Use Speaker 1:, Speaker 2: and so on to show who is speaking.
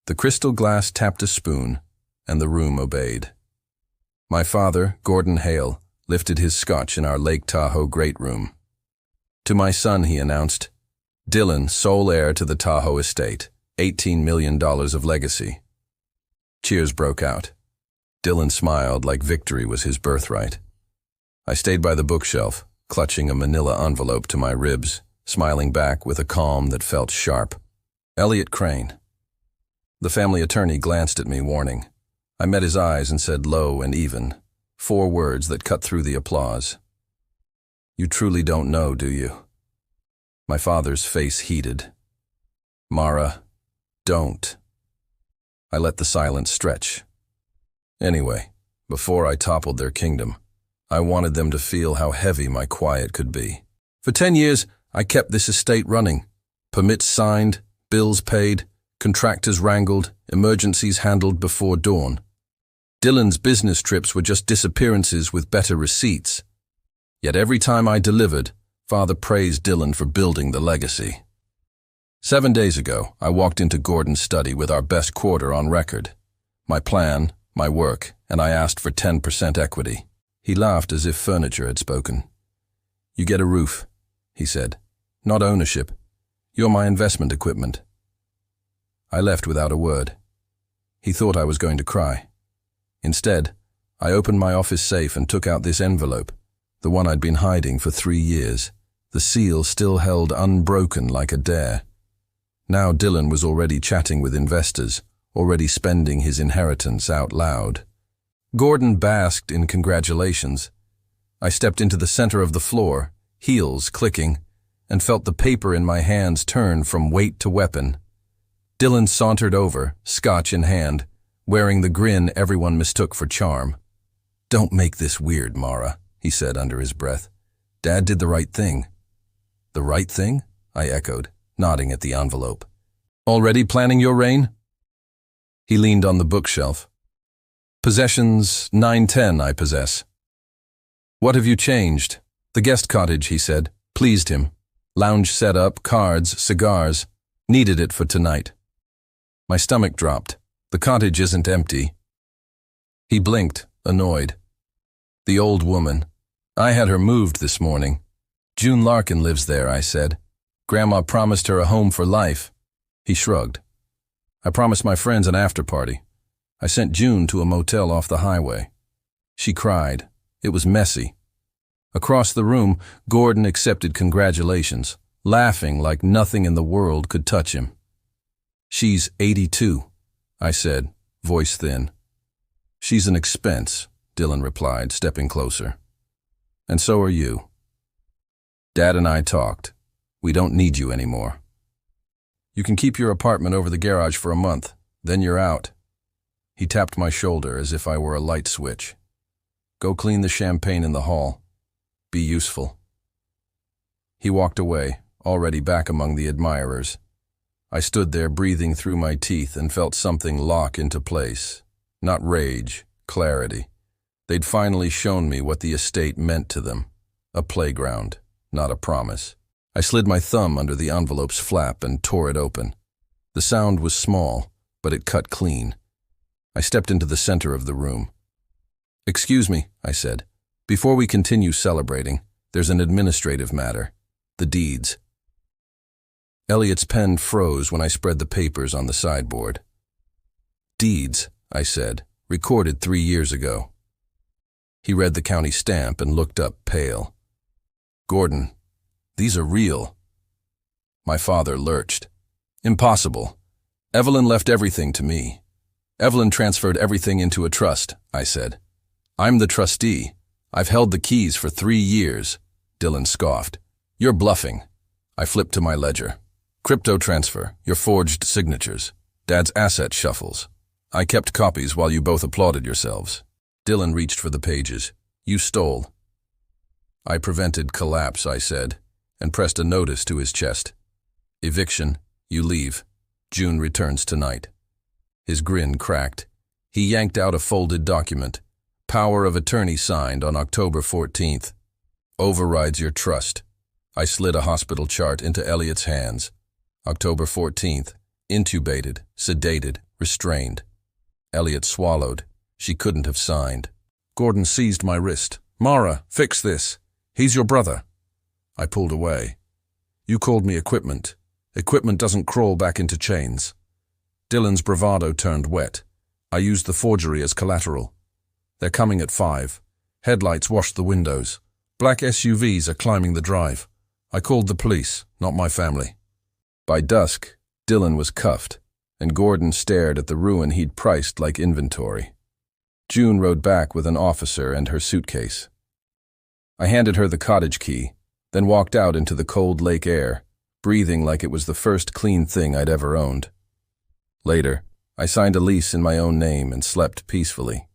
Speaker 1: The crystal glass tapped a spoon, and the room obeyed. My father, Gordon Hale, lifted his scotch in our Lake Tahoe great room. To my son, he announced, Dylan, sole heir to the Tahoe estate, $18 million of legacy. Cheers broke out. Dylan smiled like victory was his birthright. I stayed by the bookshelf, clutching a manila envelope to my ribs, smiling back with a calm that felt sharp. Elliot Crane. The family attorney glanced at me, warning. I met his eyes and said low and even, 4 words that cut through the applause. You truly don't know, do you? My father's face heated. Mara, don't. I let the silence stretch. Anyway, before I toppled their kingdom, I wanted them to feel how heavy my quiet could be. For 10 years, I kept this estate running. Permits signed, bills paid, contractors wrangled, emergencies handled before dawn. Dylan's business trips were just disappearances with better receipts. Yet every time I delivered, Father praised Dylan for building the legacy. 7 days ago, I walked into Gordon's study with our best quarter on record. My plan, my work, and I asked for 10% equity. He laughed as if furniture had spoken. You get a roof, he said. Not ownership. You're my investment equipment. I left without a word. He thought I was going to cry. Instead, I opened my office safe and took out this envelope, the one I'd been hiding for 3 years, the seal still held unbroken like a dare. Now Dylan was already chatting with investors, already spending his inheritance out loud. Gordon basked in congratulations. I stepped into the center of the floor, heels clicking, and felt the paper in my hands turn from weight to weapon. Dylan sauntered over, scotch in hand, wearing the grin everyone mistook for charm. Don't make this weird, Mara, he said under his breath. Dad did the right thing. The right thing? I echoed, nodding at the envelope. Already planning your reign? He leaned on the bookshelf. Possessions 910 I possess. What have you changed? The guest cottage, he said, pleased him. Lounge setup, cards, cigars. Needed it for tonight. My stomach dropped. The cottage isn't empty. He blinked, annoyed. The old woman. I had her moved this morning. June Larkin lives there, I said. Grandma promised her a home for life. He shrugged. I promised my friends an after-party. I sent June to a motel off the highway. She cried. It was messy. Across the room, Gordon accepted congratulations, laughing like nothing in the world could touch him. She's 82, I said, voice thin. She's an expense, Dylan replied, stepping closer. And so are you. Dad and I talked. We don't need you anymore. You can keep your apartment over the garage for a month, then you're out. He tapped my shoulder as if I were a light switch. Go clean the champagne in the hall. Be useful. He walked away, already back among the admirers. I stood there breathing through my teeth and felt something lock into place. Not rage, clarity. They'd finally shown me what the estate meant to them. A playground, not a promise. I slid my thumb under the envelope's flap and tore it open. The sound was small, but it cut clean. I stepped into the center of the room. Excuse me, I said. Before we continue celebrating, there's an administrative matter. The deeds. Elliot's pen froze when I spread the papers on the sideboard. Deeds, I said, recorded 3 years ago. He read the county stamp and looked up pale. Gordon, these are real. My father lurched. Impossible. Evelyn left everything to me. Evelyn transferred everything into a trust, I said. I'm the trustee. I've held the keys for 3 years. Dylan scoffed. You're bluffing. I flipped to my ledger. Crypto transfer, your forged signatures. Dad's asset shuffles. I kept copies while you both applauded yourselves. Dylan reached for the pages. You stole. I prevented collapse, I said, and pressed a notice to his chest. Eviction, you leave. June returns tonight. His grin cracked. He yanked out a folded document. Power of attorney signed on October 14th. Overrides your trust. I slid a hospital chart into Elliot's hands. October 14th. Intubated, sedated, restrained. Elliot swallowed. She couldn't have signed. Gordon seized my wrist. "Mara, fix this. He's your brother." I pulled away. "You called me equipment. Equipment doesn't crawl back into chains." Dylan's bravado turned wet. I used the forgery as collateral. "They're coming at 5. Headlights washed the windows. Black SUVs are climbing the drive. I called the police, not my family." By dusk, Dylan was cuffed, and Gordon stared at the ruin he'd priced like inventory. June rode back with an officer and her suitcase. I handed her the cottage key, then walked out into the cold lake air, breathing like it was the first clean thing I'd ever owned. Later, I signed a lease in my own name and slept peacefully.